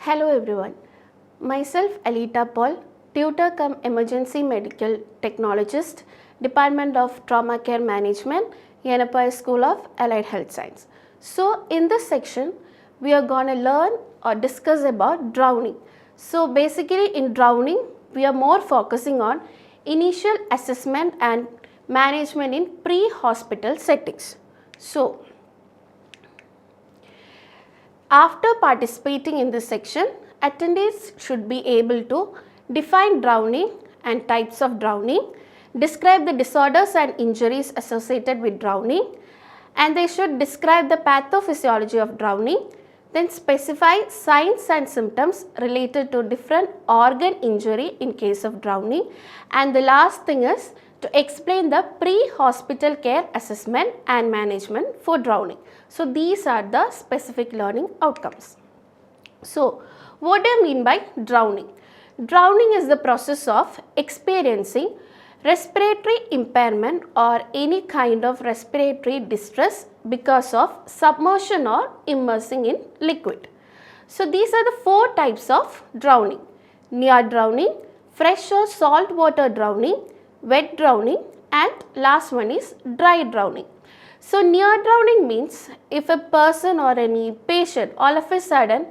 Hello everyone, myself Alita Paul, tutor cum emergency medical technologist, Department of Trauma Care Management, Yenepoya School of Allied Health Science. So in this section, we are going to learn or discuss about drowning. So basically in drowning, we are more focusing on initial assessment and management in pre-hospital settings. So after participating in this section, attendees should be able to define drowning and types of drowning, describe the disorders and injuries associated with drowning, and they should describe the pathophysiology of drowning, then specify signs and symptoms related to different organ injury in case of drowning, and the last thing is to explain the pre-hospital care assessment and management for drowning. So these are the specific learning outcomes. So what do I mean by drowning? Drowning is the process of experiencing respiratory impairment or any kind of respiratory distress because of submersion or immersing in liquid. So these are the four types of drowning: near drowning, fresh or salt water drowning, wet drowning, and last one is dry drowning. So near drowning means if a person or any patient all of a sudden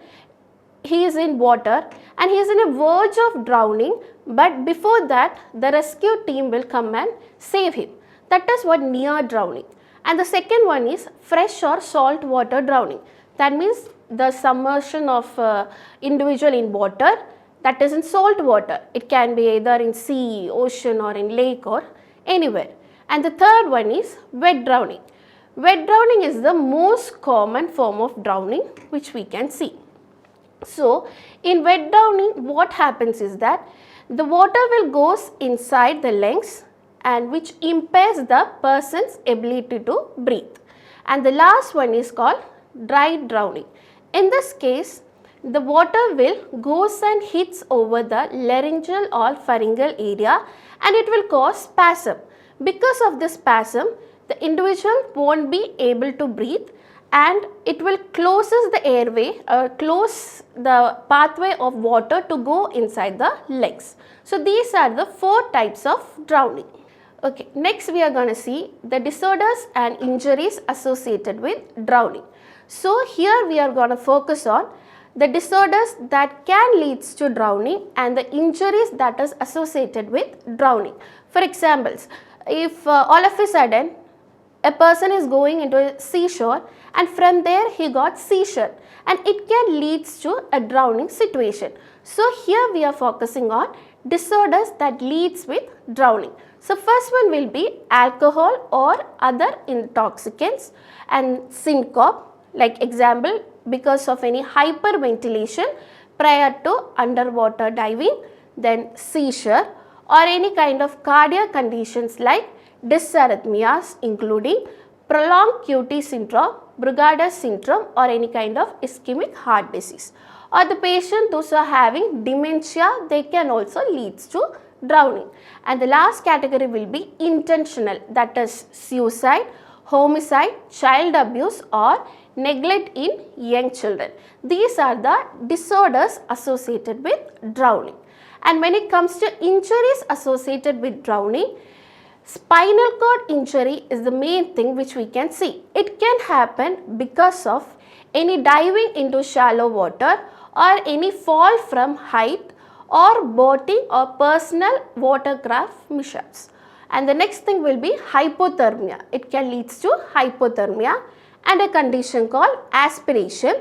he is in water and he is in a verge of drowning, but before that the rescue team will come and save him. That is what near drowning. And the second one is fresh or salt water drowning. That means the submersion of individual in water, that is in salt water. It can be either in sea, ocean, or in lake or anywhere. And the third one is wet drowning. Wet drowning is the most common form of drowning which we can see. So in wet drowning, what happens is that the water will goes inside the lungs and which impairs the person's ability to breathe. And the last one is called dry drowning. In this case, the water will goes and hits over the laryngeal or pharyngeal area and it will cause spasm. Because of this spasm, the individual won't be able to breathe and it will closes the airway, close the pathway of water to go inside the legs. So these are the four types of drowning. Okay, next we are going to see the disorders and injuries associated with drowning. So here we are going to focus on the disorders that can leads to drowning and the injuries that is associated with drowning. For examples, if all of a sudden a person is going into a seashore and from there he got seizure and it can leads to a drowning situation. So here we are focusing on disorders that leads with drowning. So first one will be alcohol or other intoxicants and syncope, like example because of any hyperventilation prior to underwater diving, then seizure or any kind of cardiac conditions like dysarrhythmias including prolonged QT syndrome, Brugada syndrome or any kind of ischemic heart disease. Or the patient those who are having dementia, they can also lead to drowning. And the last category will be intentional, that is suicide, homicide, child abuse or neglect in young children. These are the disorders associated with drowning. And when it comes to injuries associated with drowning, spinal cord injury is the main thing which we can see. It can happen because of any diving into shallow water or any fall from height or boating or personal watercraft mishaps. And the next thing will be hypothermia. It can lead to hypothermia and a condition called aspiration,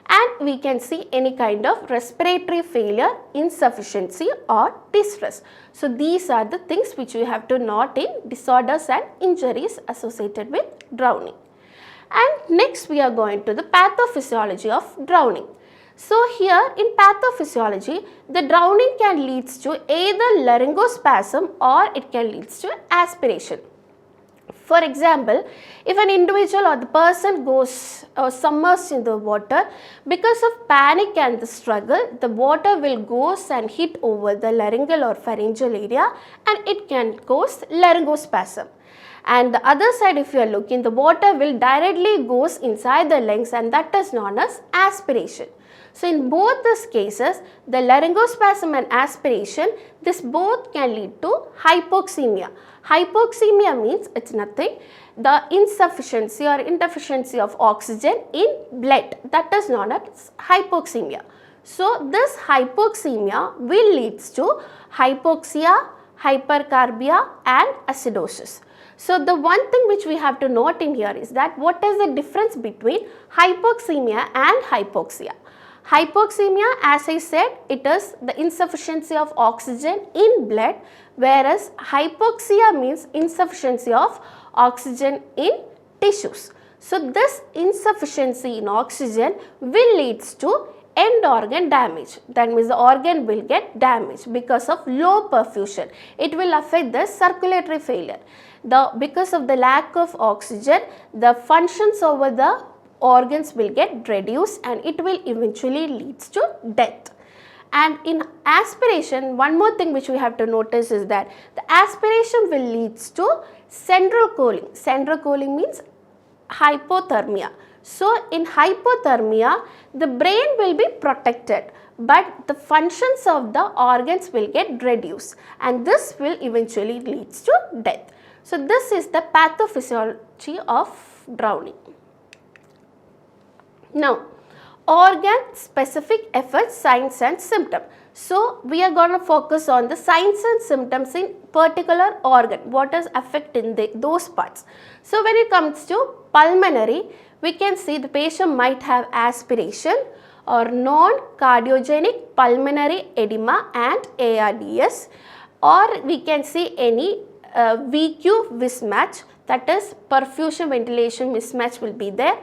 and we can see any kind of respiratory failure, insufficiency or distress. So these are the things which we have to note in disorders and injuries associated with drowning. And next we are going to the pathophysiology of drowning. So here in pathophysiology, the drowning can lead to either laryngospasm or it can lead to aspiration. For example, if an individual or the person goes submerged in the water, because of panic and the struggle, the water will goes and hit over the laryngeal or pharyngeal area and it can cause laryngospasm. and the other side if you are looking, the water will directly goes inside the lungs, and that is known as aspiration. So in both these cases, the laryngospasm and aspiration, this both can lead to hypoxemia. Hypoxemia means it's nothing, the insufficiency or insufficiency of oxygen in blood, that is known as hypoxemia. So this hypoxemia will leads to hypoxia, hypercarbia and acidosis. So the one thing which we have to note in here is that what is the difference between hypoxemia and hypoxia. Hypoxemia, as I said, it is the insufficiency of oxygen in blood, whereas hypoxia means insufficiency of oxygen in tissues. So this insufficiency in oxygen will leads to end organ damage. That means the organ will get damaged because of low perfusion. It will affect the circulatory failure. Because of the lack of oxygen, the functions over the organs will get reduced and it will eventually leads to death. And in aspiration, one more thing which we have to notice is that the aspiration will leads to central cooling. Central cooling means hypothermia. So in hypothermia, the brain will be protected, but the functions of the organs will get reduced, and this will eventually leads to death. So this is the pathophysiology of drowning. Now, organ specific effects, signs and symptoms. So we are going to focus on the signs and symptoms in particular organ, what is affecting those parts. So when it comes to pulmonary, we can see the patient might have aspiration or non-cardiogenic pulmonary edema and ARDS, or we can see any VQ mismatch, that is perfusion ventilation mismatch will be there.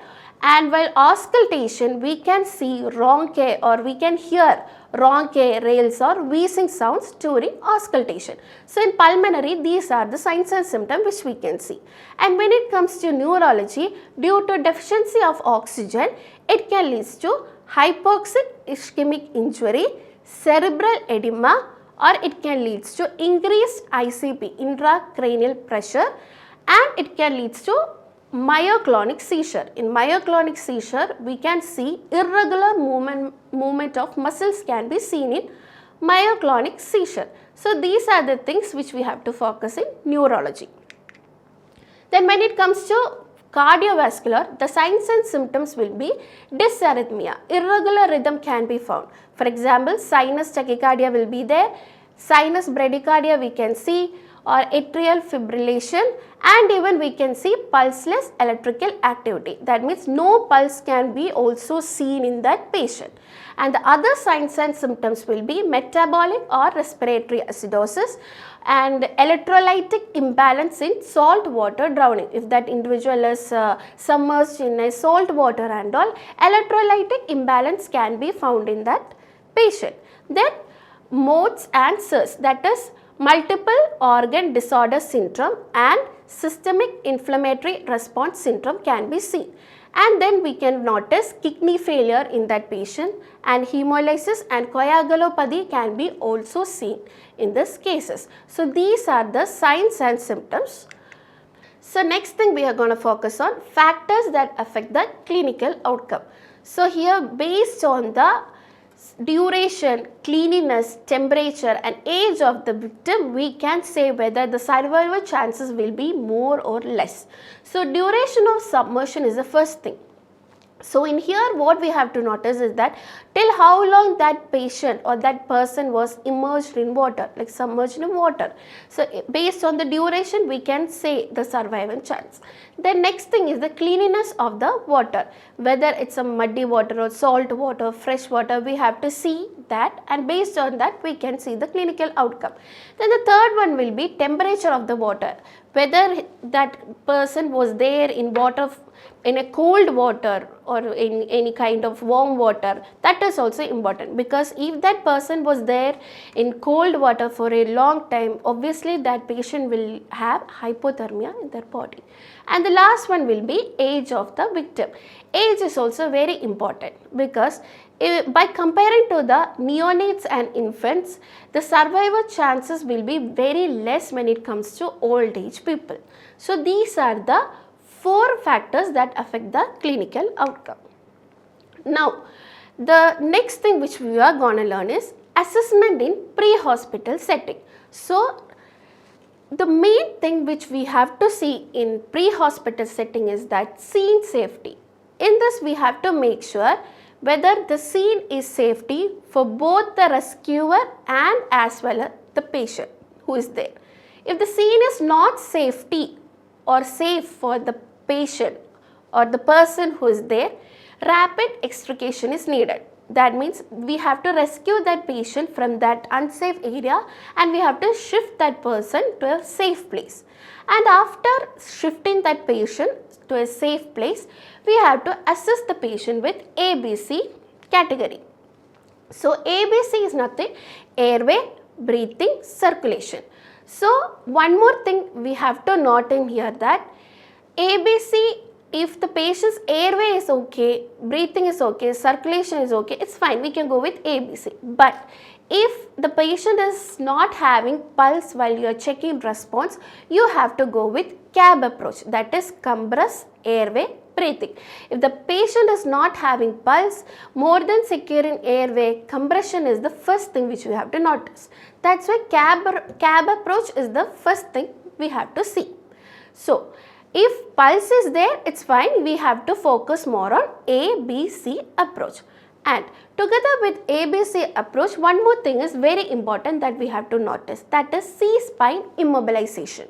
And while auscultation, we can see ronque or we can hear ronque, rales or wheezing sounds during auscultation. So in pulmonary, these are the signs and symptoms which we can see. And when it comes to neurology, due to deficiency of oxygen, it can lead to hypoxic ischemic injury, cerebral edema, or it can lead to increased ICP, intracranial pressure, and it can lead to myoclonic seizure. In myoclonic seizure, we can see irregular movement of muscles can be seen in myoclonic seizure. So these are the things which we have to focus in neurology. Then when it comes to cardiovascular, the signs and symptoms will be dysarrhythmia. Irregular rhythm can be found. For example, sinus tachycardia will be there, sinus bradycardia we can see, or atrial fibrillation, and even we can see pulseless electrical activity. That means no pulse can be also seen in that patient. And the other signs and symptoms will be metabolic or respiratory acidosis and electrolytic imbalance in salt water drowning. If that individual is submerged in a salt water and all, electrolytic imbalance can be found in that patient. Then MODS and SIRS, that is multiple organ disorder syndrome and systemic inflammatory response syndrome can be seen. And then we can notice kidney failure in that patient, and hemolysis and coagulopathy can be also seen in these cases. So these are the signs and symptoms. So next thing we are going to focus on factors that affect the clinical outcome. So here, based on the duration, cleanliness, temperature and age of the victim, we can say whether the survival chances will be more or less. So duration of submersion is the first thing. So in here what we have to notice is that till how long that patient or that person was immersed in water, like submerged in water. So based on the duration we can say the survival chance. The next thing is the cleanliness of the water, whether it's a muddy water or salt water, fresh water, we have to see that, and based on that we can see the clinical outcome. Then the third one will be temperature of the water, whether that person was there in water in a cold water or in any kind of warm water, that is also important, because if that person was there in cold water for a long time, obviously that patient will have hypothermia in their body. And the last one will be age of the victim. Age is also very important, because by comparing to the neonates and infants, the survival chances will be very less when it comes to old age people. So these are the 4 factors that affect the clinical outcome. Now, the next thing which we are going to learn is assessment in pre-hospital setting. So, the main thing which we have to see in pre-hospital setting is that scene safety. In this, we have to make sure whether the scene is safety for both the rescuer and as well as the patient who is there. If the scene is not safety or safe for the patient or the person who is there, rapid extrication is needed. That means we have to rescue that patient from that unsafe area and we have to shift that person to a safe place. And after shifting that patient to a safe place, we have to assess the patient with ABC category. So ABC is nothing, airway, breathing, circulation. So one more thing we have to note in here, that ABC, if the patient's airway is okay, breathing is okay, circulation is okay, it's fine, we can go with ABC. But if the patient is not having pulse while you are checking response, you have to go with CAB approach, that is compress, airway, breathing. If the patient is not having pulse, more than securing airway, compression is the first thing which we have to notice. That's why CAB approach is the first thing we have to see. So, if pulse is there, it's fine, we have to focus more on ABC approach. And together with ABC approach, one more thing is very important that we have to notice, that is C-spine immobilization.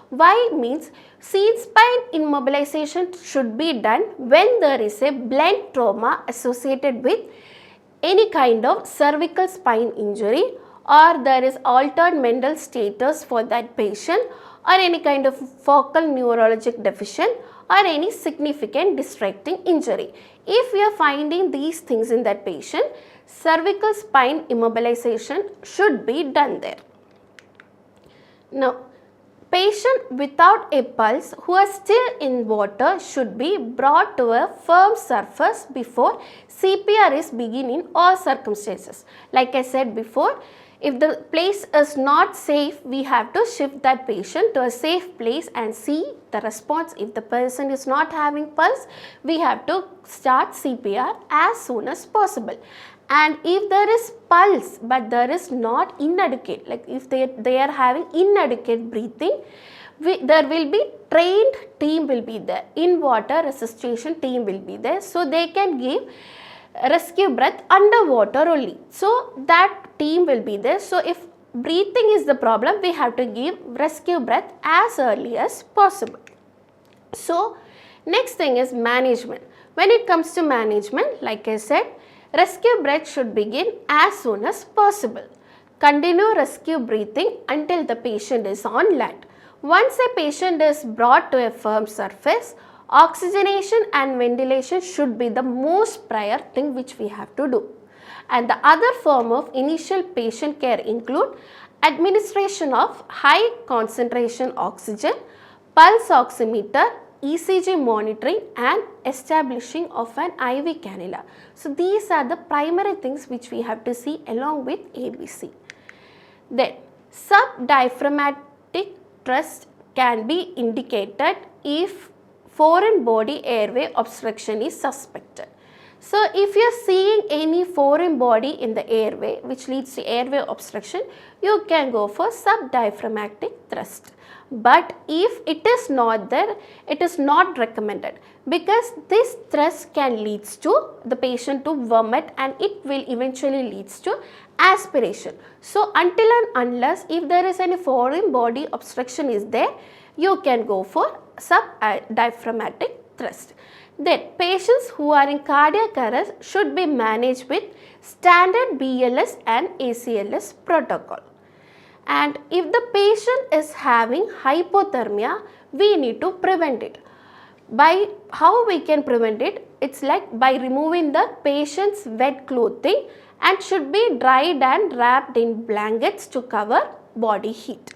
Why means C-spine immobilization should be done when there is a blunt trauma associated with any kind of cervical spine injury, or there is altered mental status for that patient, or any kind of focal neurologic deficient, or any significant distracting injury. If we are finding these things in that patient, cervical spine immobilization should be done there. Now, patient without a pulse who are still in water should be brought to a firm surface before CPR is begin in all circumstances. Like I said before, if the place is not safe, we have to shift that patient to a safe place and see the response. If the person is not having pulse, we have to start CPR as soon as possible. And if there is pulse but there is not inadequate, like if they are having inadequate breathing, there will be trained team will be there, in water resuscitation team will be there, so they can give rescue breath underwater only. So that team will be there. So if breathing is the problem, we have to give rescue breath as early as possible. So next thing is management. When it comes to management, like I said, rescue breath should begin as soon as possible. Continue rescue breathing until the patient is on land. Once a patient is brought to a firm surface, oxygenation and ventilation should be the most prior thing which we have to do. And the other form of initial patient care include administration of high concentration oxygen, pulse oximeter, ECG monitoring and establishing of an IV cannula. So these are the primary things which we have to see along with ABC. Then subdiaphragmatic thrust can be indicated if foreign body airway obstruction is suspected. So if you are seeing any foreign body in the airway which leads to airway obstruction, you can go for subdiaphragmatic thrust. But if it is not there, it is not recommended, because this thrust can lead to the patient to vomit and it will eventually leads to aspiration. So until and unless if there is any foreign body obstruction is there, you can go for subdiaphragmatic thrust. Then patients who are in cardiac arrest should be managed with standard BLS and ACLS protocol. And if the patient is having hypothermia, we need to prevent it. By how we can prevent it? It's like by removing the patient's wet clothing and should be dried and wrapped in blankets to cover body heat.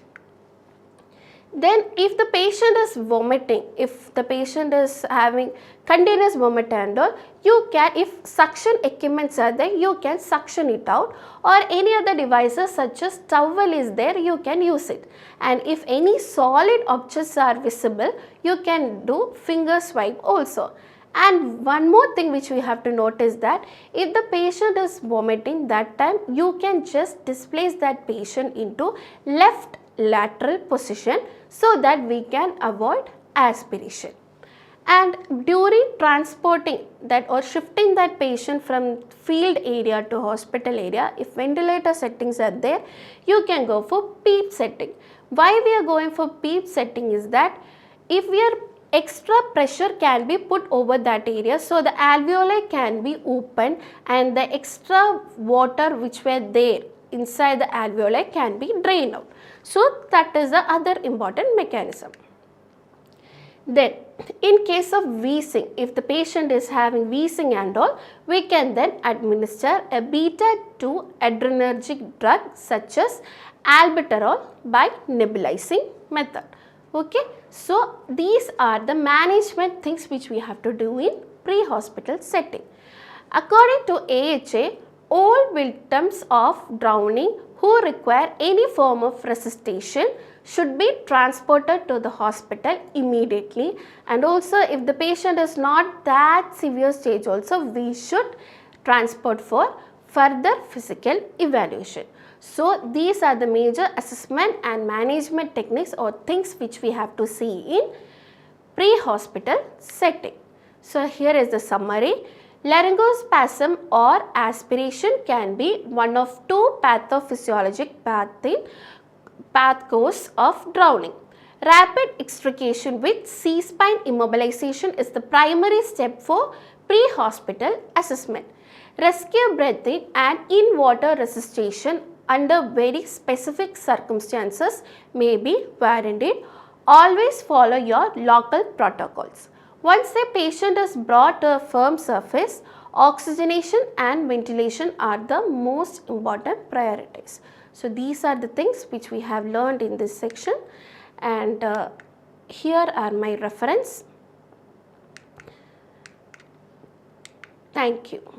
Then if the patient is vomiting, if the patient is having continuous vomit and all, you can, if suction equipments are there, you can suction it out, or any other devices such as towel is there, you can use it. And if any solid objects are visible, you can do finger swipe also. And one more thing which we have to notice, that if the patient is vomiting, that time you can just displace that patient into left lateral position so that we can avoid aspiration. And during transporting that or shifting that patient from field area to hospital area, if ventilator settings are there, you can go for PEEP setting. Why we are going for PEEP setting is that if we are extra pressure can be put over that area, so the alveoli can be opened and the extra water which were there inside the alveoli can be drained out. So that is the other important mechanism. Then in case of wheezing, if the patient is having wheezing and all, we can then administer a beta-2 adrenergic drug such as albuterol by nebulizing method. Okay, so these are the management things which we have to do in pre-hospital setting. According to AHA, all victims of drowning who require any form of resuscitation should be transported to the hospital immediately, and also if the patient is not that severe stage also, we should transport for further physical evaluation. So these are the major assessment and management techniques or things which we have to see in pre-hospital setting. So here is the summary. Laryngospasm or aspiration can be one of two pathophysiologic path course of drowning. Rapid extrication with C-spine immobilization is the primary step for pre-hospital assessment. Rescue breathing and in-water resuscitation under very specific circumstances may be warranted. Always follow your local protocols. Once a patient is brought to a firm surface, oxygenation and ventilation are the most important priorities. So these are the things which we have learned in this section, and here are my reference. Thank you.